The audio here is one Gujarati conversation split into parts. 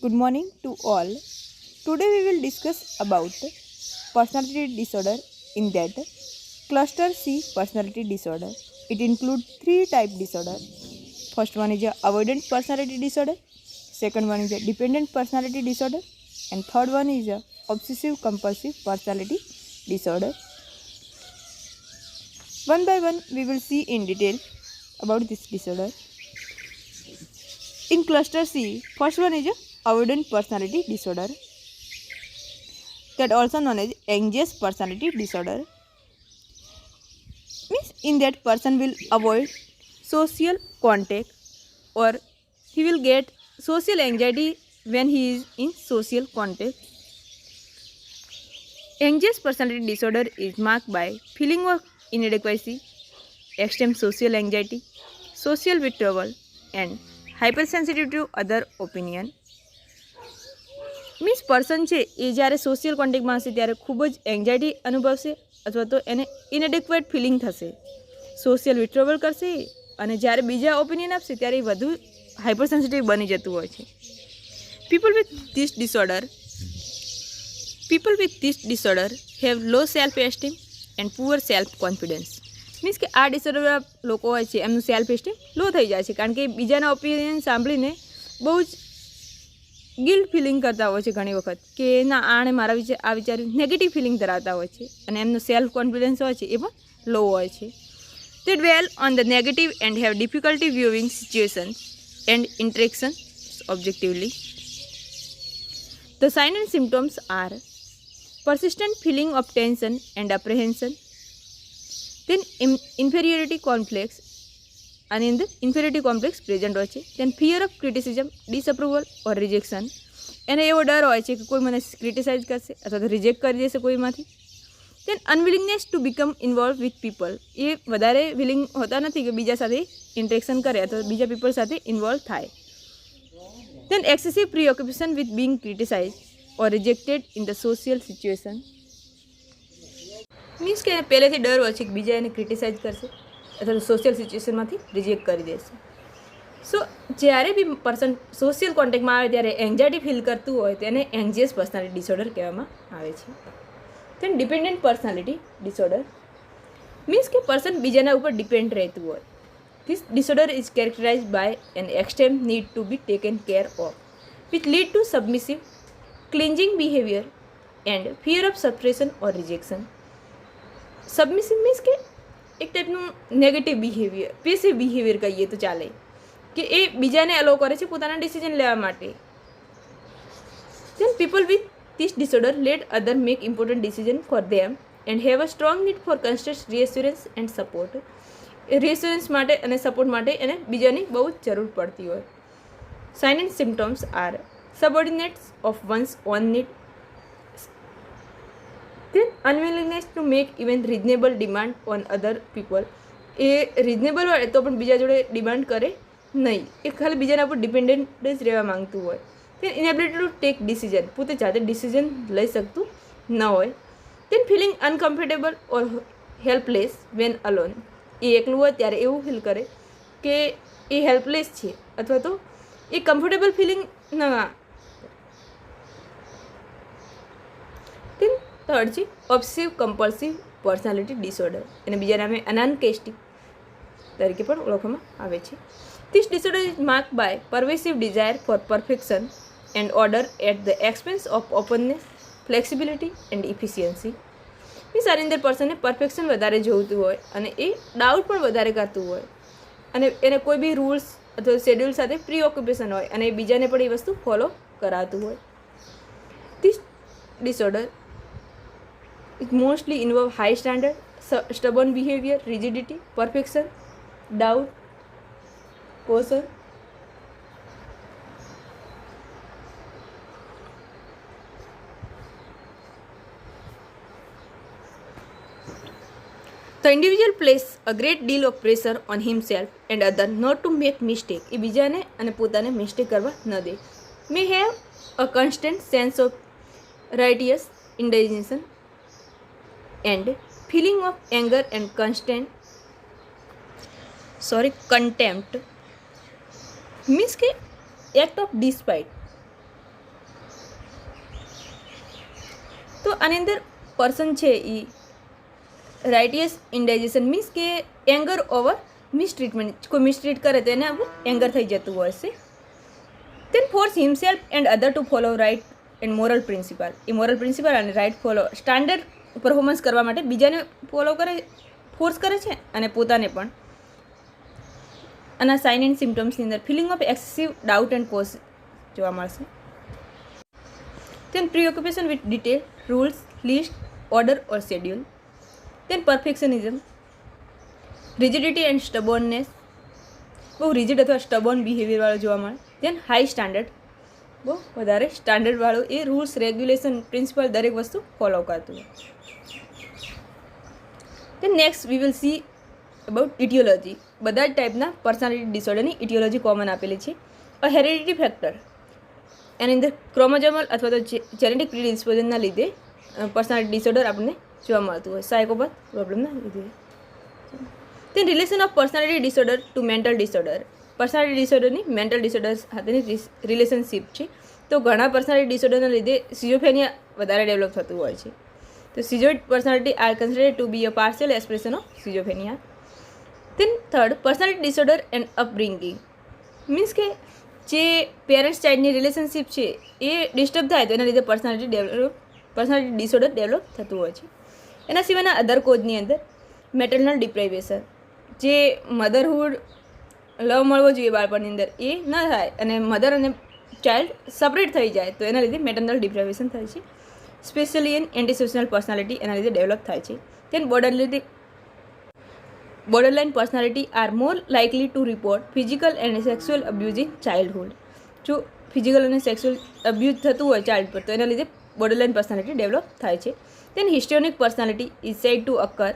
Good morning to all. Today we will discuss about personality disorder, in that cluster C personality disorder. It includes three type disorder. First one is a avoidant personality disorder, second one is a dependent personality disorder, and third one is a obsessive compulsive personality disorder. One by one we will see in detail about this disorder. In cluster C, first one is a avoidant personality disorder, that also known as anxious personality disorder. Means in that person will avoid social contact, or he will get social anxiety when he is in social contact. Anxious personality disorder is marked by feeling of inadequacy, extreme social anxiety, social withdrawal, and hypersensitivity to other opinion. Means person છે એ જ્યારે સોશિયલ કોન્ટેક્ટમાં હશે ત્યારે ખૂબ જ એન્ઝાયટી અનુભવશે અથવા તો એને ઇનએડિક્વેટ ફિલિંગ થશે, સોશિયલ વિથડ્રોવલ કરશે, અને જ્યારે બીજા ઓપિનિયન આપશે ત્યારે એ વધુ હાઇપર સેન્સિટિવ બની જતું હોય છે. People with this disorder have low self esteem and poor self confidence. Means કે આ ડિસઓર્ડર લોકો હોય છે એમનું સેલ્ફ એસ્ટીમ લો થઈ જાય છે, કારણ કે બીજાના ઓપિનિયન સાંભળીને બહુ જ ગિલ્ટ ફિલિંગ કરતા હોય છે ઘણી વખત, કે ના આણે મારા વિશે આ વિચાર્યું, નેગેટિવ ફિલિંગ ધરાવતા હોય છે, અને એમનો સેલ્ફ કોન્ફિડન્સ હોય છે એ પણ લો હોય છે. તે dwell on the negative and have difficulty viewing situations and interaction objectively. The sign and symptoms are persistent feeling of tension and apprehension, then inferiority complex, અને અંદર ઇન્ફેરિટી કોમ્પ્લેક્સ પ્રેઝન્ટ હોય છે. then fear of criticism, disapproval or rejection, એને એવો ડર હોય છે કે કોઈ મને ક્રિટિસાઇઝ કરશે અથવા તો રિજેક્ટ કરી દેશે કોઈમાંથી. then unwillingness to become involved with people, એ વધારે વિલિંગ હોતા નથી કે બીજા સાથે ઇન્ટરેક્શન કરે અથવા બીજા પીપલ સાથે ઇન્વોલ્વ થાય. then excessive preoccupation with being criticized or rejected in the social situation. Means કે એને પહેલેથી ડર હોય છે કે બીજા એને ક્રિટિસાઇઝ કરશે અથવા તો સોશિયલ સિચ્યુએશનમાંથી રિજેક્ટ કરી દેશે. સો જ્યારે બી પર્સન સોશિયલ કોન્ટેક્ટમાં આવે ત્યારે એન્ઝાયટી ફીલ કરતું હોય તો એને એન્ઝિયસ પર્સનાલિટી ડિસઓર્ડર કહેવામાં આવે છે. then dependent personality disorder means કે પર્સન બીજાના ઉપર ડિપેન્ડ રહેતું હોય. This disorder is characterised by an extreme need to be taken care of, which lead to submissive clinging behaviour and fear of suppression or rejection. Submissive means કે એક ટાઈપનું નેગેટિવ બિહેવિયર, પેસિવ બિહેવિયર કહીએ તો ચાલે, કે એ બીજાને અલો કરે છે પોતાના ડિસિઝન લેવા માટે. Then people with this disorder let other make important decision for them and have a strong need for constant reassurance and support. Reassurance માટે અને સપોર્ટ માટે એને બીજાની બહુ જ જરૂર પડતી હોય. Sign and symptoms are subordinates of one's own need, then unwillingness to make even reasonable demand on other people, A reasonable હોય તો પણ બીજા જોડે ડિમાન્ડ કરે નહીં, એ ખાલી બીજાના ઉપર ડિપેન્ડન્ટ જ રહેવા માંગતું હોય. then inability to take decision, પોતે જાતે ડિસિઝન લઈ શકતું ન હોય. then feeling uncomfortable or helpless when alone, એ એકલું હોય ત્યારે એવું ફીલ કરે કે એ હેલ્પલેસ છે અથવા તો એ કમ્ફર્ટેબલ ફિલિંગ ના. then થર્ડ છે ઓબ્સેસિવ કમ્પલ્સિવ પર્સનાલિટી ડિસઓર્ડર, એને બીજા નામે અનાન્કેસ્ટિક તરીકે પણ ઓળખવામાં આવે છે. This disorder is mark by pervasive desire for perfection and order at the expense of openness, flexibility and efficiency. Means આની અંદર પર્સનને પરફેક્શન વધારે જોઈતું હોય અને એ ડાઉટ પણ વધારે કરતું હોય, અને એને કોઈ બી રૂલ્સ અથવા શેડ્યુલ સાથે પ્રી ઓક્યુપેશન હોય અને બીજાને પણ એ વસ્તુ ફોલો કરાવતું હોય. This disorder it mostly involve high standard, stubborn behavior, rigidity, perfection, doubt, caution. The individual place a great deal of pressure on himself and others not to make mistake, એ બીજાને અને પોતાને મિસ્ટેક કરવા ન દે. may have a constant sense of righteous indignation and feeling of anger and contempt, means કે એક્ટ ઓફ ડિસ્પાઇટ, તો આની અંદર પર્સન છે એ રાઇટિયસ ઇન્ડાઇજેશન મીન્સ કે એંગર ઓવર મિસટ્રીટમેન્ટ, કોઈ મિસટ્રીટ કરે તો એને એંગર થઈ જતું હોય છે. then force himself and other to follow right and moral principle. A moral principal અને રાઇટ ફોલો સ્ટાન્ડર્ડ પરફોર્મન્સ કરવા માટે બીજાને ફોલો કરે, ફોર્સ કરે છે અને પોતાને પણ. આના સાઇન એન્ડ સિમ્ટમ્સની અંદર feeling of excessive doubt and pause જોવા મળશે. then preoccupation with detail, rules, list, order or schedule. then perfectionism, rigidity and stubbornness, બહુ રિજિડ અથવા સ્ટબોર્ન બિહેવિયરવાળો જોવા મળે. then હાઈ સ્ટાન્ડર્ડ, બહુ વધારે સ્ટાન્ડર્ડવાળું, એ રૂલ્સ રેગ્યુલેશન પ્રિન્સિપલ દરેક વસ્તુ ફોલો કરતું હોય. then next we will see about etiology. બધા જ ટાઈપના પર્સનાલિટી ડિસઓર્ડરની ઇટિયોલોજી કોમન આપેલી છે. અ હેરિડિટી ફેક્ટર, એની અંદર ક્રોમોઝોમલ અથવા તો જેનેટિક પ્રીડિસ્પોઝનના લીધે પર્સનાલિટી ડિસઓર્ડર આપણને જોવા મળતું હોય, સાયકોપેથ પ્રોબ્લેમના લીધે. then relation of personality disorder to mental disorder. Personality ડિસઓર્ડરની મેન્ટલ ડિસઓર્ડર સાથેની રિલેશનશિપ છે. તો ઘણા પર્સનાલિટી ડિસઓર્ડરના લીધે સિઝોફ્રેનિયા વધારે ડેવલપ થતું હોય છે. તો schizoid personality are considered to be a partial expression of schizophrenia. then third, personality disorder and upbringing means કે જે પેરેન્ટ્સ ચાઇલ્ડની રિલેશનશિપ છે એ ડિસ્ટર્બ થાય તો એના લીધે પર્સનાલિટી ડિસઓર્ડર ડેવલપ થતું હોય છે. એના સિવાયના અધર કોઝની અંદર મેટરનલ ડિપ્રાઇવેશન, જે મધરહુડ લવ મળવો જોઈએ બાળપણની અંદર એ ન થાય અને મધર અને ચાઇલ્ડ સેપરેટ થઈ જાય તો એના લીધે મેટરનલ ડિપ્રાઇવેશન થાય છે. સ્પેશિયલી ઇન એન્ટીસોશિયલ પર્સનાલિટી એના લીધે ડેવલપ થાય છે. then borderline personality are more likely to report physical and sexual abuse in childhood. જો ફિઝિકલ અને સેક્સ્યુઅલ અબ્યુઝ થતું હોય ચાઇલ્ડ પર તો એના લીધે બોર્ડરલાઇન પર્સનાલિટી ડેવલપ થાય છે. then histrionic personality is said to occur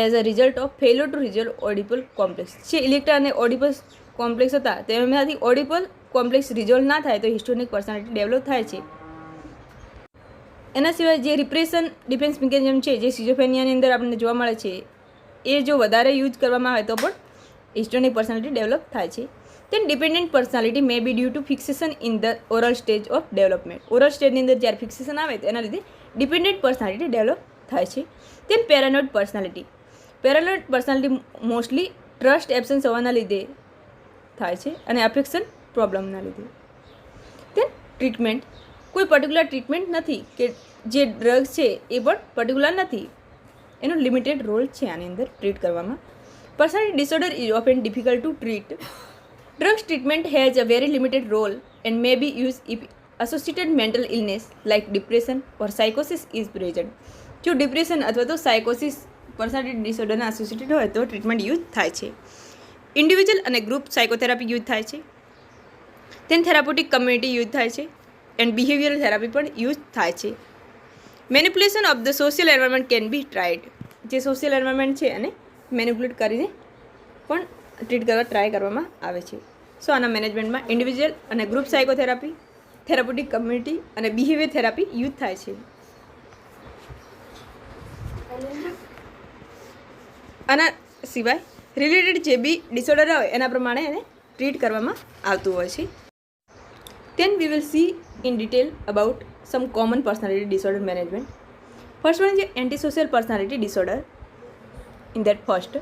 as a result of failure to resolve Oedipal complex. જે ઇલેક્ટ્રા અને ઓડિપલ કોમ્પ્લેક્સ હતા તેમાંથી ઓડિપલ કોમ્પ્લેક્સ રિઝોલ્વ ના થાય તો હિસ્ટોનિક પર્સનાલિટી ડેવલપ થાય છે. એના સિવાય જે રિપ્રેશન ડિફેન્સ મિકેનિઝમ છે જે સિઝોફ્રેનિયાની અંદર આપણને જોવા મળે છે એ જો વધારે યુઝ કરવામાં આવે તો પણ હિસ્ટોનિક પર્સનાલિટી ડેવલપ થાય છે. then dependent personality may be due to fixation in the oral stage of development. Oral સ્ટેજની અંદર જ્યારે ફિક્સેશન આવે તો એના લીધે ડિપેન્ડન્ટ પર્સનાલિટી ડેવલપ થાય છે. then paranoid personality. Paranoid personality mostly trust absence હોવાના લીધે થાય છે અને અફેક્શન પ્રોબ્લેમના લીધે. then ટ્રીટમેન્ટ, કોઈ પર્ટિક્યુલર ટ્રીટમેન્ટ નથી કે જે ડ્રગ્સ છે એ પણ પર્ટિક્યુલર નથી, એનો લિમિટેડ રોલ છે આની અંદર ટ્રીટ કરવામાં. Personality disorder is often difficult to treat. Drugs treatment has a very limited role and may be use if associated mental illness like depression or psychosis is present. જો ડિપ્રેશન અથવા તો સાયકોસિસ પર્સનાલિટી ડિસઓર્ડરના એસોસિએટેડ હોય તો ટ્રીટમેન્ટ યુઝ થાય છે. ઇન્ડિવિજ્યુઅલ અને ગ્રુપ સાયકોથેરાપી યુઝ થાય છે. તેન થેરાપ્યુટિક કમ્યુનિટી યુઝ થાય છે એન્ડ બિહેવિયરલ થેરાપી પણ યુઝ થાય છે. Manipulation of the social environment can be tried. જે સોશિયલ એન્વાયરમેન્ટ છે એને મેનિપ્યુલેટ કરીને પણ ટ્રીટ કરવા ટ્રાય કરવામાં આવે છે. સો આના મેનેજમેન્ટમાં ઇન્ડિવિજ્યુઅલ અને ગ્રુપ સાયકોથેરાપી, થેરાપ્યુટિક કમ્યુનિટી અને બિહેવિયર થેરાપી યુઝ થાય છે. આના સિવાય રિલેટેડ જે બી ડિસઓર્ડર હોય એના પ્રમાણે એને ટ્રીટ કરવામાં આવતું હોય છે. then we will see in detail about some common personality disorder management. First one is antisocial personality disorder. In that first,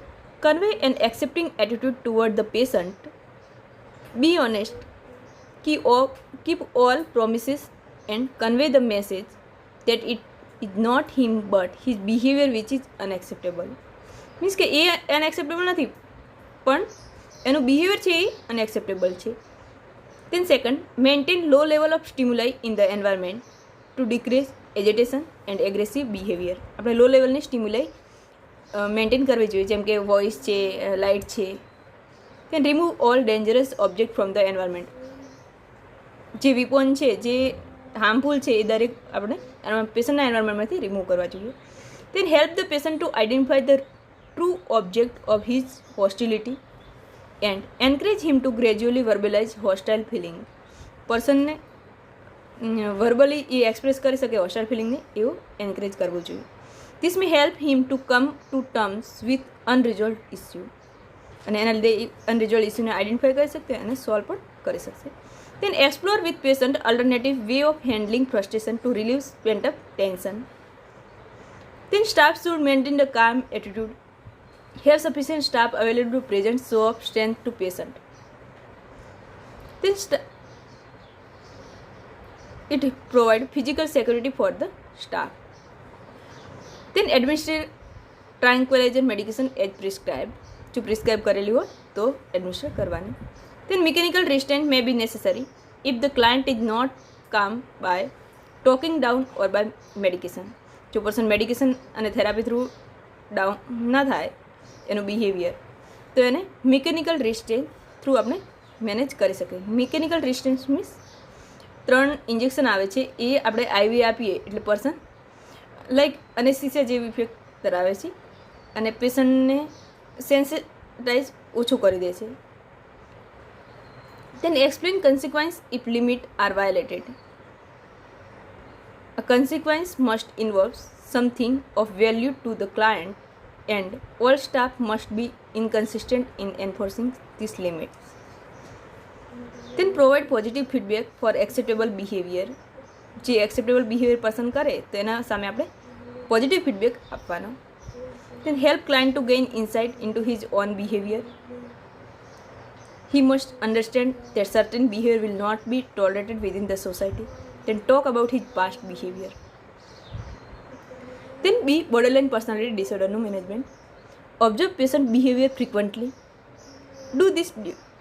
convey an accepting attitude toward the patient. Be honest. Keep all promises and convey the message that it is not him but his behavior which is unacceptable. Means કે એ અનએક્સેપ્ટેબલ નથી પણ એનું બિહેવિયર છે એ અનએક્સેપ્ટેબલ છે. then second, maintain low level of stimuli in the environment to decrease agitation and aggressive behavior. આપણે લો લેવલની સ્ટિમ્યુલાઈ મેન્ટેન કરવી જોઈએ જેમ કે વોઇસ છે, લાઇટ છે. then remove all dangerous object from the environment. જે વિપોન છે જે હાર્મફુલ છે એ દરેક આપણે પેશન્ટના એન્વાયરમેન્ટમાંથી રિમૂવ કરવા જોઈએ. then help the patient to identify the true object of his hostility and encourage him to gradually verbalize hostile feeling. પર્સનને વર્બલી એ એક્સપ્રેસ કરી શકે હોસ્ટાઇલ ફિલિંગને એવું એન્કરેજ કરવું જોઈએ. This may help him to come to terms with unresolve issue. અને એના લીધે અનરિઝોલ્વ ઇસ્યુને આઈડેન્ટિફાઈ કરી શકશે અને સોલ્વ પણ કરી શકશે. then explore with patient alternative way of handling frustration to relieve pent up tension. Then staff should maintain a calm attitude. Have sufficient staff available to present show of strength to patient. Then it provide physical security for the staff. Then administer tranquilizer medication as prescribed. जो प्रिस्क्राइब करेली हो तो एडमिनिस्टर करवानी. Then mechanical restraint may be necessary if the client is not calm by talking down or by medication. જો પર્સન મેડિકેશન અને થેરાપી થ્રુ ડાઉન ના થાય એનું બિહેવિયર તો એને મિકેનિકલ રિસ્ટ્રેન્ટ થ્રુ આપણે મેનેજ કરી શકીએ. મિકેનિકલ રિસ્ટ્રેન્ટ મીન્સ 3 ઇન્જેક્શન આવે છે એ આપણે આઈવી આપીએ એટલે પર્સન લાઈક અનેસ્થીસિયા જેવી ઇફેક્ટ ધરાવે છે અને પેશન્ટને સેન્સિટાઇઝ ઓછું કરી દે છે. Then explain consequence if limit are violated. A consequence must involve something of value to the client and all staff must be inconsistent in enforcing this limit. Then provide positive feedback for acceptable behavior. જે acceptable behavior પસંદ કરે તો એના સામે આપણે positive feedback આપવાનો. Then help client to gain insight into his own behavior. He must understand that certain behavior will not be tolerated within the society. Then talk about his past behavior. Then B. Borderline personality disorder no management. Observe patient behavior frequently. Do this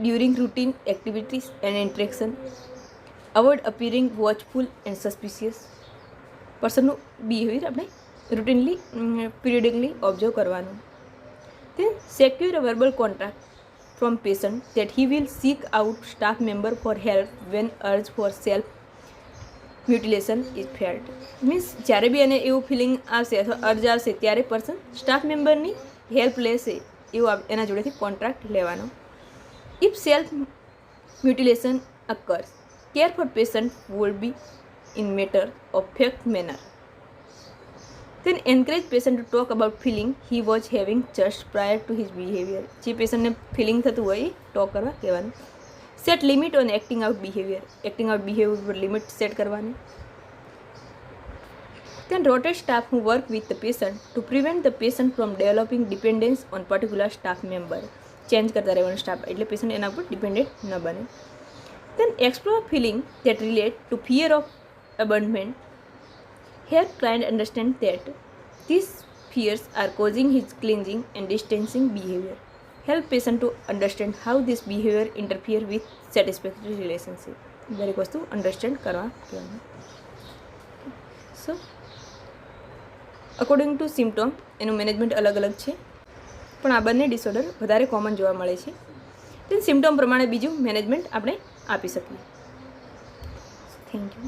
during routine activities and interaction. Avoid appearing watchful and suspicious. Person's behavior આપણે routinely periodically observe કરવાનું. Then secure a verbal contract from patient that he will seek out staff member for help when urge for self mutilation is felt. Means જ્યારે બી એને એવું ફિલિંગ આવશે અથવા અર્જ આવશે ત્યારે પર્સન સ્ટાફ મેમ્બરની હેલ્પ લેશે એવું એના જોડેથી કોન્ટ્રાક્ટ લેવાનો. If self mutilation occurs care for patient would be in matter of fact manner. Then encourage patient to talk about feeling he was having just prior to his behavior. જે પેશન્ટને ફિલિંગ થતું હોય એ ટોક કરવા કહેવાનું. Set limit on acting out behaviour. Acting out behaviour પર લિમિટ સેટ કરવાની. Then rotate staff who work with the patient to prevent the patient from developing dependence on particular staff member. Change કરતા રહેવાનું સ્ટાફ એટલે પેશન્ટ એના ઉપર ડિપેન્ડન્ટ ન બને. Then explore feeling that relate to fear of abandonment. Help client understand that these fears are causing his clinging and distancing behavior. Help patient to understand how this behavior interfere with satisfactory relationship. દરેક વસ્તુ અંડરસ્ટેન્ડ કરવા કહેવાનું. સો અકોર્ડિંગ ટુ સિમ્ટોમ એનું મેનેજમેન્ટ અલગ અલગ છે પણ આ બંને ડિસઓર્ડર વધારે કોમન જોવા મળે છે. તે સિમ્ટોમ પ્રમાણે બીજું મેનેજમેન્ટ આપણે આપી શકીએ. Thank you.